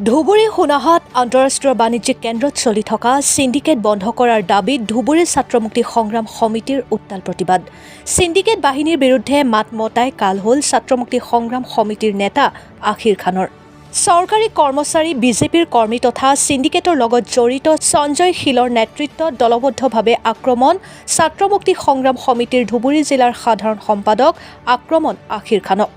ধুবুৰী সোণাহাট আন্তঃৰাষ্ট্ৰীয় বাণিজ্যিক কেন্দ্ৰত চলি থকা সিন্ডিকেট বন্ধ কৰাৰ দাবীত ধুবুৰী ছাত্ৰ মুক্তি সংগ্ৰাম সমিতিৰ উত্তাল প্ৰতিবাদ। সিন্ডিকেট বাহিনীৰ বিৰুদ্ধে মাত মতাই কাল হ'ল ছাত্ৰ মুক্তি সংগ্ৰাম সমিতিৰ নেতা আখিৰ খানৰ। চৰকাৰী কৰ্মচাৰী বিজেপিৰ কৰ্মী তথা সিন্ডিকেটৰ লগত জড়িত সঞ্জয় শীলৰ নেতৃত্বত দলবদ্ধভাৱে আক্ৰমণ ছাত্ৰ মুক্তি সংগ্ৰাম সমিতিৰ ধুবুৰী জিলাৰ সাধাৰণ সম্পাদক আক্ৰমণ আখিৰ খানক।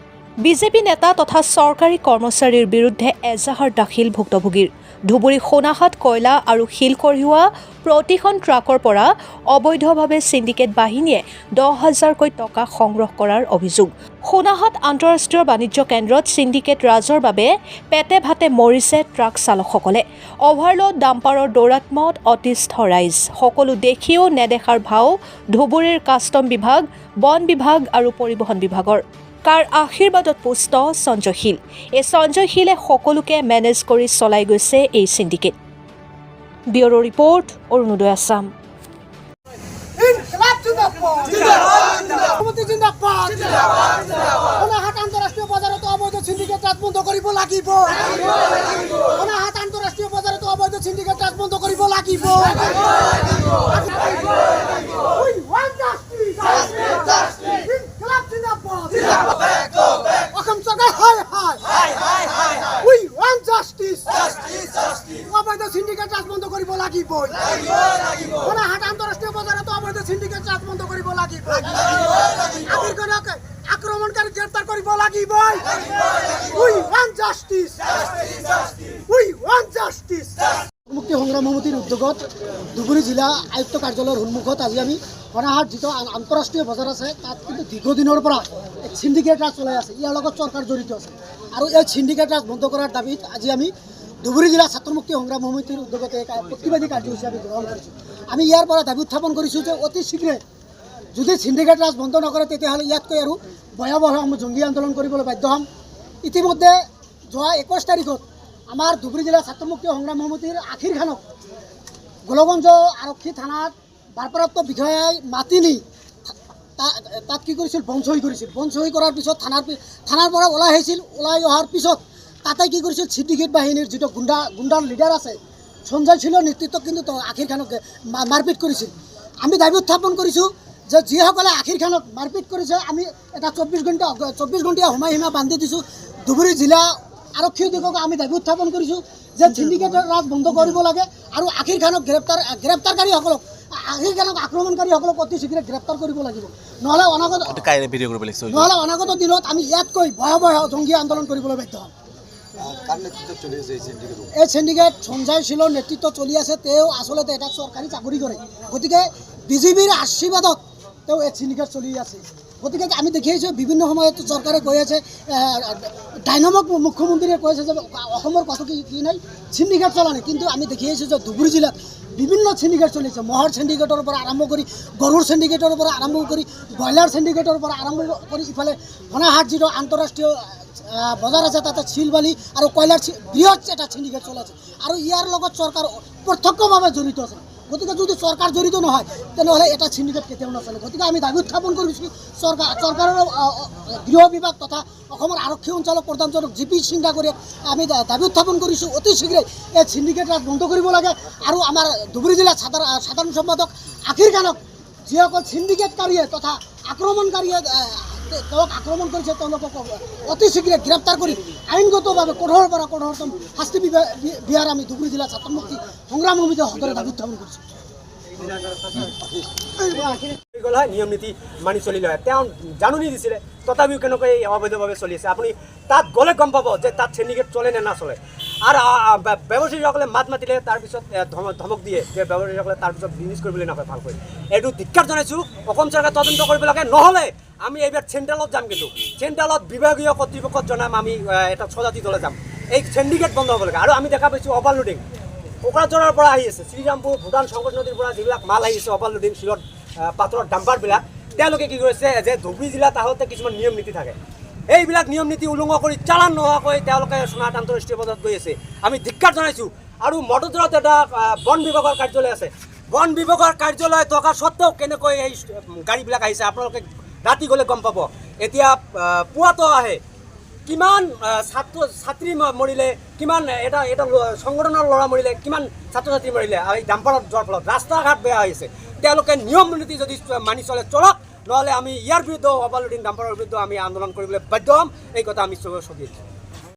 বিজেপি নেতা তথা চৰকাৰী কৰ্মচাৰীৰ বিৰুদ্ধে এজাহাৰ দাখিল ভুক্তভোগীৰ। ধুবুৰী সোণাহাট কয়লা আৰু শিল কঢ়িওৱা প্ৰতিখন ট্ৰাকৰ পৰা অবৈধভাৱে সিন্ডিকেট বাহিনীয়ে 10,000কৈ টকা সংগ্ৰহ কৰাৰ অভিযোগ। সোণাহাট আন্তঃৰাষ্ট্ৰীয় বাণিজ্য কেন্দ্ৰত সিন্ডিকেট ৰাজৰ বাবে পেটে ভাতে মৰিছে ট্ৰাক চালকসকলে। অভাৰলোড ডাম্পাৰৰ দৌৰাত্মত অতিষ্ঠ ৰাইজ। সকলো দেখিও নেদেখাৰ ভাও ধুবুৰীৰ কাষ্টম বিভাগ, বন বিভাগ আৰু পৰিবহণ বিভাগৰ। কাৰ আশীৰ্বাদত পুষ্ট সঞ্জয় শীল। এই সঞ্জয় শীলে সকলোকে মেনেজ কৰি চলাই গৈছে এই syndicate. Bureau report, Arunodoi Assam. আন্তঃৰাষ্ট্ৰীয় বজাৰত অবৈধ সিন্ডিকেট ৰাজ বন্ধ কৰিব লাগিব। আন্তঃৰাষ্ট্ৰীয় বজাৰত অবৈধ সিন্ডিকেট ৰাজ বন্ধ কৰিব লাগিব। অসম চৰকাৰ অবৈধ সিন্ডিকেট ৰাজ বন্ধ কৰিব লাগিব। আন্তঃৰাষ্ট্ৰীয় বজাৰত অবৈধ সিন্ডিকেট ৰাজ বন্ধ কৰিব লাগিব। আক্ৰমণকাৰী গ্ৰেপ্তাৰ কৰিব লাগিব। মুক্তি সংগ্ৰাম সমিতিৰ উদ্যোগত ধুবুৰী জিলা আয়ুক্ত কাৰ্যালয়ৰ সন্মুখত আজি আমি সোণাহাট যিটো আন্তঃৰাষ্ট্ৰীয় বজাৰ আছে তাত কিন্তু দীৰ্ঘদিনৰ পৰা এক সিন্ডিকেট ৰাজ চলাই আছে। ইয়াৰ লগত চৰকাৰ জড়িত আছে আৰু এই সিন্ডিকেট ৰাজ বন্ধ কৰাৰ দাবীত আজি আমি ধুবুৰী জিলা ছাত্ৰ মুক্তি সংগ্ৰাম সমিতিৰ উদ্যোগতে এক প্ৰতিবাদী কাৰ্যসূচী আমি গ্ৰহণ কৰিছোঁ। আমি ইয়াৰ পৰা দাবী উত্থাপন কৰিছোঁ যে অতি শীঘ্ৰে যদি সিন্ডিকেট ৰাজ বন্ধ নকৰে তেতিয়াহ'লে ইয়াতকৈ আৰু ভয়াৱহ আমি জংগী আন্দোলন কৰিবলৈ বাধ্য হ'ম। ইতিমধ্যে যোৱা 21 তাৰিখত আমাৰ ধুবুৰী জিলা ছাত্ৰ মুক্তি সংগ্ৰাম সমিতিৰ আখিৰ খানক গোলগঞ্জ আৰক্ষী থানাত ভাৰপ্ৰাপ্ত বিষয়াই মাতি নি তাত কি কৰিছিল, বনচহী কৰিছিল। বনচহী কৰাৰ পিছত থানাৰ পৰা ওলাই আহিছিল। ওলাই অহাৰ পিছত তাতে কি কৰিছিল, সিন্ডিকেট বাহিনীৰ যিটো গুণ্ডাৰ লিডাৰ আছে সঞ্জয় শীলৰ নেতৃত্বত কিন্তু আখিৰ খানক মাৰপিট কৰিছিল। আমি দাবী উত্থাপন কৰিছোঁ যে যিসকলে আখিৰ খানক মাৰপিট কৰিছে আমি এটা 24 ঘণ্টীয়া সীমা বান্ধি দিছোঁ। ধুবুৰী জিলা আৰক্ষী অধীক্ষকক আমি দাবী উত্থাপন কৰিছোঁ যে সিন্ডিকেটৰ ৰাজ বন্ধ কৰিব লাগে আৰু আখিৰ খানক গ্ৰেপ্তাৰকাৰীসকলক আক্ৰমণকাৰীসকলক অতি শীঘ্ৰে গ্ৰেপ্তাৰ কৰিব লাগিব। নহ'লে অনাগত দিনত আমি ইয়াতকৈ ভয়াৱহ জংগী আন্দোলন কৰিবলৈ বাধ্য হ'ম। এই সিন্ডিকেট সঞ্জয় শীলৰ নেতৃত্বত চলি আছে। তেওঁ আচলতে এটা চৰকাৰী চাকৰি কৰে, গতিকে বিজেপিৰ আশীৰ্বাদত তেওঁ এই সিন্ডিকেট চলি আছে। গতিকে আমি দেখি আহিছোঁ বিভিন্ন সময়ত চৰকাৰে কৈ আছে, ডাইনামক মুখ্যমন্ত্ৰীয়ে কৈ আছে যে অসমৰ কত কি নাই, সিন্ডিকেট চলা নাই। কিন্তু আমি দেখি আহিছোঁ যে ধুবুৰী জিলাত বিভিন্ন সিন্ডিকেট চলিছে। মহৰ সিন্ডিকেটৰ পৰা আৰম্ভ কৰি গৰুৰ সিন্ডিকেটৰ পৰা আৰম্ভ কৰি ব্ৰইলাৰ সিন্ডিকেটৰ পৰা আৰম্ভ কৰি ইফালে সোণাহাট যিটো আন্তঃৰাষ্ট্ৰীয় বজাৰ আছে তাতে শিল বালি আৰু কয়লাৰ বৃহৎ এটা সিন্ডিকেট চলাইছে আৰু ইয়াৰ লগত চৰকাৰ প্ৰত্যক্ষভাৱে জড়িত আছে। গতিকে যদি চৰকাৰ জড়িত নহয় তেনেহ'লে এটা সিন্ডিকেট কেতিয়াও নচলে। গতিকে আমি দাবী উত্থাপন কৰিছোঁ চৰকাৰৰ গৃহ বিভাগ তথা অসমৰ আৰক্ষী সঞ্চালক প্ৰধানজনক জি পি সিংহা কৰি আমি দাবী উত্থাপন কৰিছোঁ অতি শীঘ্ৰে এই সিন্ডিকেট ৰাজ বন্ধ কৰিব লাগে। আৰু আমাৰ ধুবুৰী জিলাৰ সাধাৰণ সম্পাদক আখিৰ খানক যিসকল সিন্ডিকেটকাৰীয়ে তথা আক্ৰমণকাৰীয়ে তেওঁক আক্ৰমণ কৰিছে তেওঁলোকক অতি শীঘ্ৰে গ্ৰেপ্তাৰ কৰি আইনগতভাৱে কঠোৰৰ পৰা কঠোৰতম শাস্তি বিহাৰ আমি ধুবুৰী জিলা ছাত্ৰ মুক্তি সংগ্ৰাম সমিতিৰ সদৰে দাবী উত্থাপন কৰিছোঁ। নিয়ম নীতি মানি চলিলে হয়, তেওঁ জাননী দিছিলে তথাপিও কেনেকৈ অবৈধভাৱে চলি আছে। আপুনি তাত গ'লে গম পাব যে তাত সিন্ডিকেট চলে নে নচলে। আৰু ব্যৱসায়ীসকলে মাত মাতিলে তাৰপিছত ধমক দিয়ে যে ব্যৱসায়ীসকলে তাৰপিছত বিজনেছ কৰিবলৈ নকয় ভালকৈ। এইটো ধিক্কাৰ জনাইছোঁ। অসম চৰকাৰে তদন্ত কৰিব লাগে, নহ'লে আমি এইবাৰ চেণ্ট্ৰেলত যাম। কিন্তু চেণ্ট্ৰেলত বিভাগীয় কৰ্তৃপক্ষত জনাম, আমি এটা স্বজাতি দলে যাম। এই সিন্ডিকেট বন্ধ হ'ব লাগে। আৰু আমি দেখা পাইছোঁ অভাৰলোডিং কোকৰাঝাৰৰ পৰা আহি আছে, শ্ৰীৰামপুৰ ভূটান শংকৰ নদীৰ পৰা যিবিলাক মাল আহি আছে অভাৰলোডিং শিলত পাথৰৰ ডাম্পাৰবিলাক, তেওঁলোকে কি কৰিছে যে ধুবুৰী জিলাত আহোঁতে কিছুমান নিয়ম নীতি থাকে, এইবিলাক নিয়ম নীতি উলংঘা কৰি চালান নোহোৱাকৈ তেওঁলোকে সোণাহাট আন্তঃৰাষ্ট্ৰীয় বজাৰত গৈ আছে। আমি ধিক্কাৰ জনাইছোঁ। আৰু মটৰদৰত এটা বন বিভাগৰ কাৰ্যালয় আছে, বন বিভাগৰ কাৰ্যালয় থকা স্বত্তেও কেনেকৈ এই গাড়ীবিলাক আহিছে আপোনালোকে ৰাতি গ'লে গম পাব। এতিয়া পুৱাতো আহে, কিমান ছাত্ৰ ছাত্ৰী মৰিলে, কিমান এটা সংগঠনৰ ল'ৰা মৰিলে, কিমান ছাত্ৰ ছাত্ৰী মৰিলে এই ডাম্পাৰত যোৱাৰ ফলত। ৰাস্তা ঘাট বেয়া হৈছে, তেওঁলোকে নিয়ম নীতি যদি মানি চলে চলক, নহ'লে আমি ইয়াৰ বিৰুদ্ধে অবালুদ্দিন ডাম্পাৰৰ বিৰুদ্ধে আমি আন্দোলন কৰিবলৈ বাধ্য হ'ম। এই কথা আমি চকী